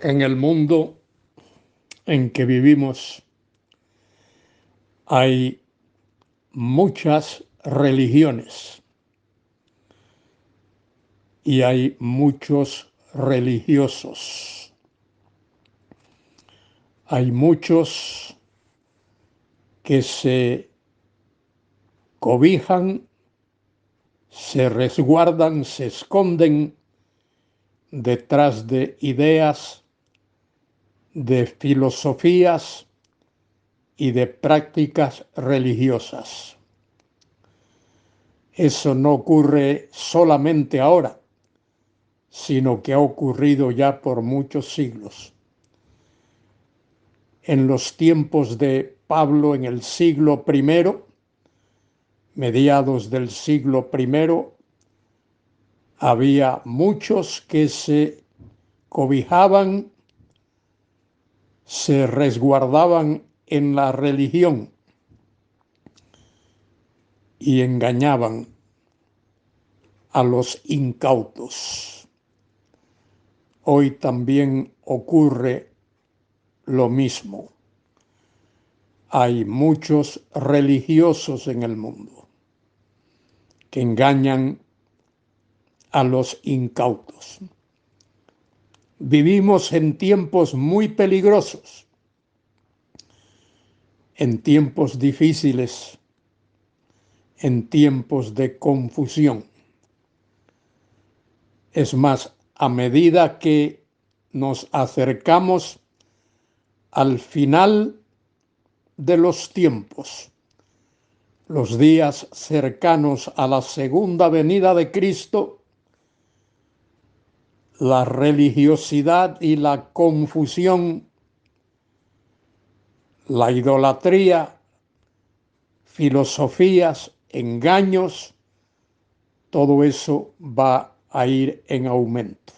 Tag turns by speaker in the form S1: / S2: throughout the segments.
S1: En el mundo en que vivimos hay muchas religiones y hay muchos religiosos. Hay muchos que se cobijan, se resguardan, se esconden detrás de ideas, de filosofías y de prácticas religiosas. Eso no ocurre solamente ahora, sino que ha ocurrido ya por muchos siglos. En los tiempos de Pablo, en el siglo I, mediados del siglo I, había muchos que se cobijaban, se resguardaban en la religión y engañaban a los incautos. Hoy también ocurre lo mismo. Hay muchos religiosos en el mundo que engañan a los incautos. Vivimos en tiempos muy peligrosos, en tiempos difíciles, en tiempos de confusión. Es más, a medida que nos acercamos al final de los tiempos, los días cercanos a la segunda venida de Cristo, la religiosidad y la confusión, la idolatría, filosofías, engaños, todo eso va a ir en aumento.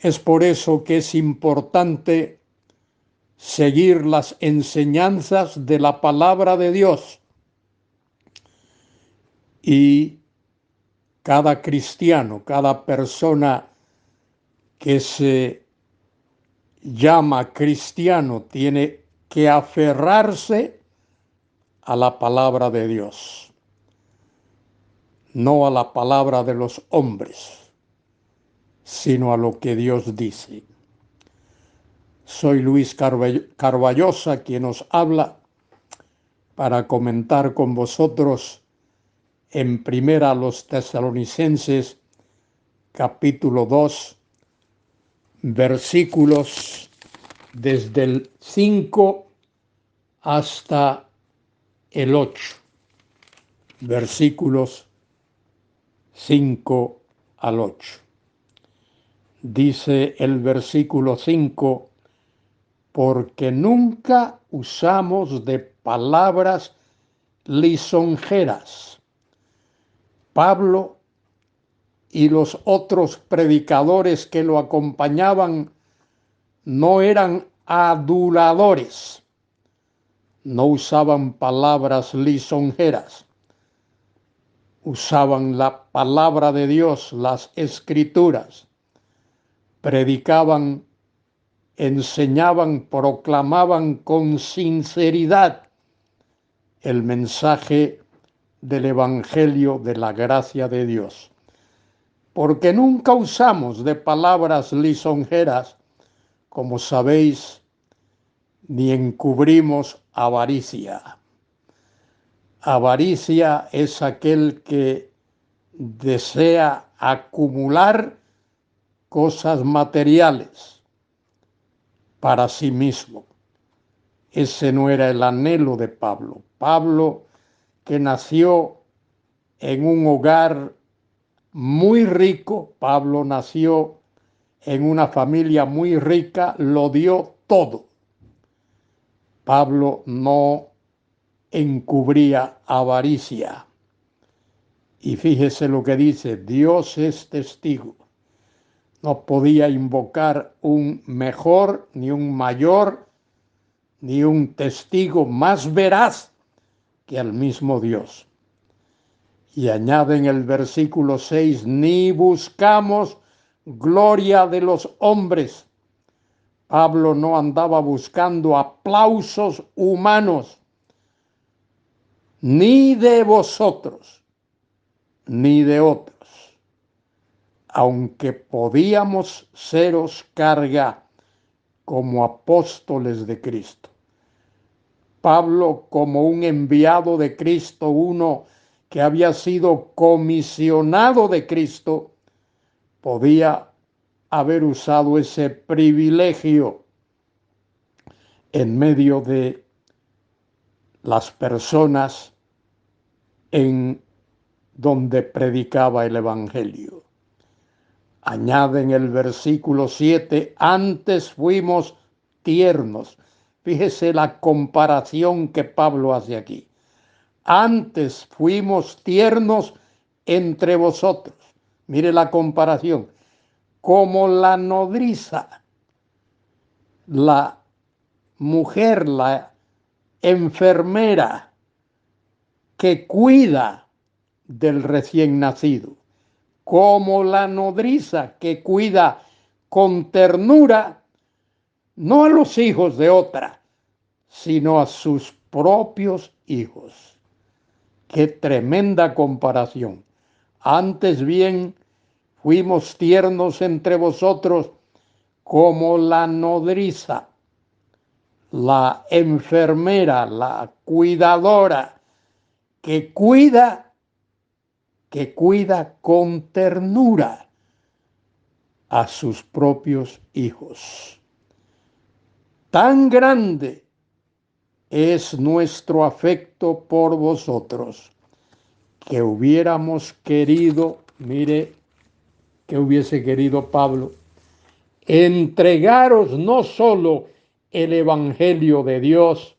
S1: Es por eso que es importante seguir las enseñanzas de la palabra de Dios, y cada cristiano, cada persona que se llama cristiano tiene que aferrarse a la palabra de Dios, no a la palabra de los hombres, sino a lo que Dios dice. Soy Luis Carballosa quien os habla para comentar con vosotros en Primera a los Tesalonicenses, capítulo 2, versículos desde el 5 hasta el 8. Versículos 5 al 8. Dice el versículo 5: porque nunca usamos de palabras lisonjeras. Pablo y los otros predicadores que lo acompañaban no eran aduladores, no usaban palabras lisonjeras, usaban la palabra de Dios, las escrituras, predicaban, enseñaban, proclamaban con sinceridad el mensaje del Evangelio de la gracia de Dios. Porque nunca usamos de palabras lisonjeras, como sabéis, ni encubrimos avaricia. Avaricia es aquel que desea acumular cosas materiales para sí mismo. Ese no era el anhelo de Pablo. Pablo, que nació en un hogar muy rico, Pablo nació en una familia muy rica, lo dio todo. Pablo no encubría avaricia. Y fíjese lo que dice: Dios es testigo. No podía invocar un mejor, ni un mayor, ni un testigo más veraz que al mismo Dios. Y añade en el versículo 6: ni buscamos gloria de los hombres. Pablo no andaba buscando aplausos humanos, ni de vosotros, ni de otros, aunque podíamos seros carga como apóstoles de Cristo. Pablo, como un enviado de Cristo, uno que había sido comisionado de Cristo, podía haber usado ese privilegio en medio de las personas en donde predicaba el Evangelio. Añade en el versículo 7, antes fuimos tiernos. Fíjese la comparación que Pablo hace aquí. Antes fuimos tiernos entre vosotros. Mire la comparación. Como la nodriza, la mujer, la enfermera que cuida del recién nacido, como la nodriza que cuida con ternura no a los hijos de otra, sino a sus propios hijos. Qué tremenda comparación. Antes bien fuimos tiernos entre vosotros como la nodriza, la enfermera, la cuidadora, que cuida con ternura a sus propios hijos. Tan grande es nuestro afecto por vosotros, que hubiéramos querido, mire, que hubiese querido Pablo, entregaros no solo el Evangelio de Dios,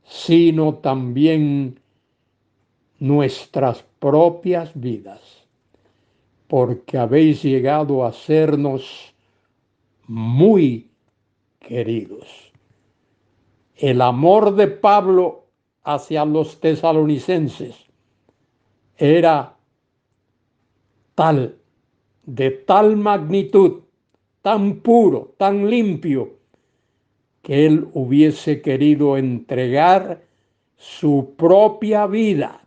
S1: sino también nuestras propias vidas, porque habéis llegado a sernos muy queridos. El amor de Pablo hacia los tesalonicenses era tal, de tal magnitud, tan puro, tan limpio, que él hubiese querido entregar su propia vida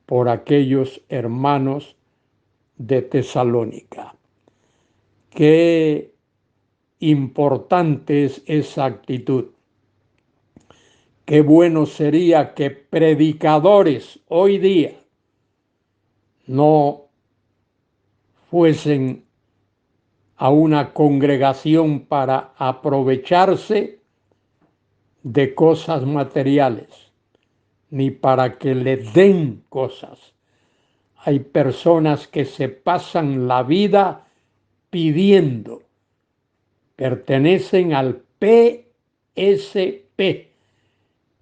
S1: por aquellos hermanos de Tesalónica. Qué importante es esa actitud. Qué bueno sería que predicadores hoy día no fuesen a una congregación para aprovecharse de cosas materiales, ni para que le den cosas. Hay personas que se pasan la vida pidiendo, pertenecen al PSP,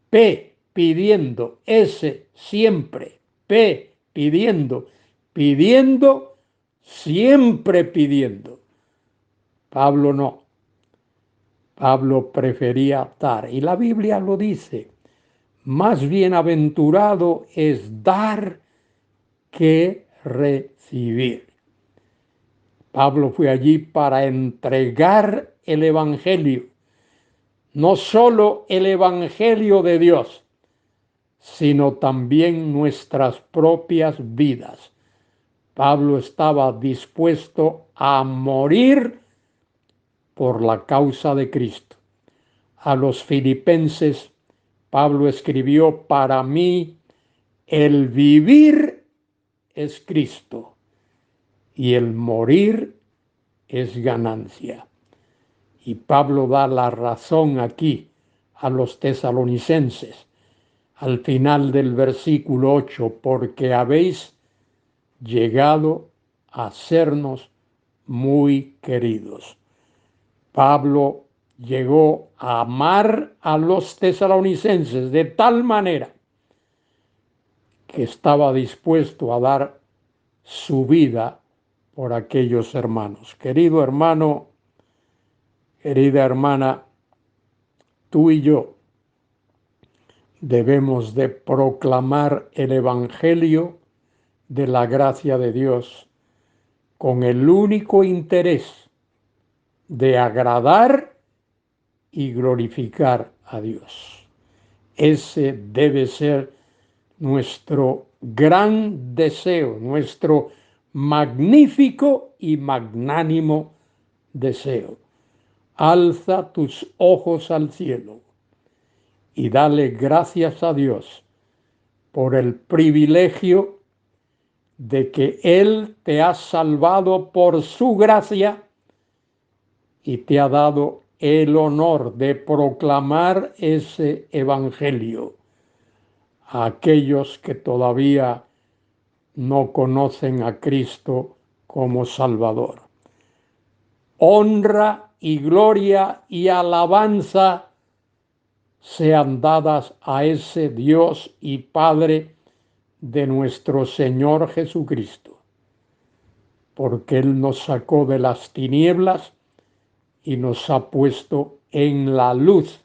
S1: P pidiendo, S siempre, P pidiendo, pidiendo, siempre pidiendo. Pablo no. Pablo prefería dar. Y la Biblia lo dice. Más bienaventurado es dar que recibir. Pablo fue allí para entregar el Evangelio. No solo el Evangelio de Dios, sino también nuestras propias vidas. Pablo estaba dispuesto a morir por la causa de Cristo. A los filipenses, Pablo escribió, para mí el vivir es Cristo y el morir es ganancia. Y Pablo da la razón aquí a los tesalonicenses al final del versículo 8, porque habéis llegado a sernos muy queridos. Pablo llegó a amar a los tesalonicenses de tal manera que estaba dispuesto a dar su vida por aquellos hermanos. Querido hermano, querida hermana, tú y yo debemos de proclamar el Evangelio de la gracia de Dios con el único interés de agradar y glorificar a Dios. Ese debe ser nuestro gran deseo, nuestro magnífico y magnánimo deseo. Alza tus ojos al cielo y dale gracias a Dios por el privilegio de que Él te ha salvado por su gracia y te ha dado el honor de proclamar ese evangelio a aquellos que todavía no conocen a Cristo como Salvador. Honra y gloria y alabanza sean dadas a ese Dios y Padre de nuestro Señor Jesucristo, porque Él nos sacó de las tinieblas y nos ha puesto en la luz,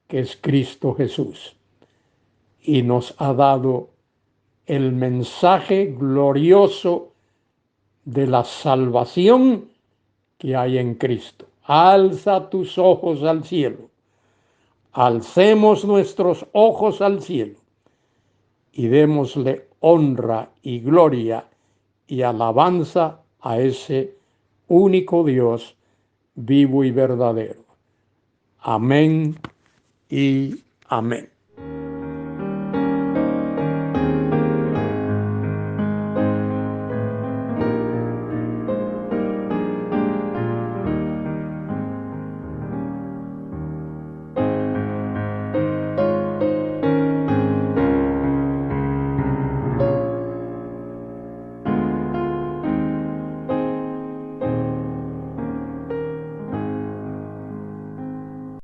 S1: que es Cristo Jesús, y nos ha dado el mensaje glorioso de la salvación que hay en Cristo. Alza tus ojos al cielo, alcemos nuestros ojos al cielo y démosle honra y gloria y alabanza a ese único Dios vivo y verdadero. Amén y amén.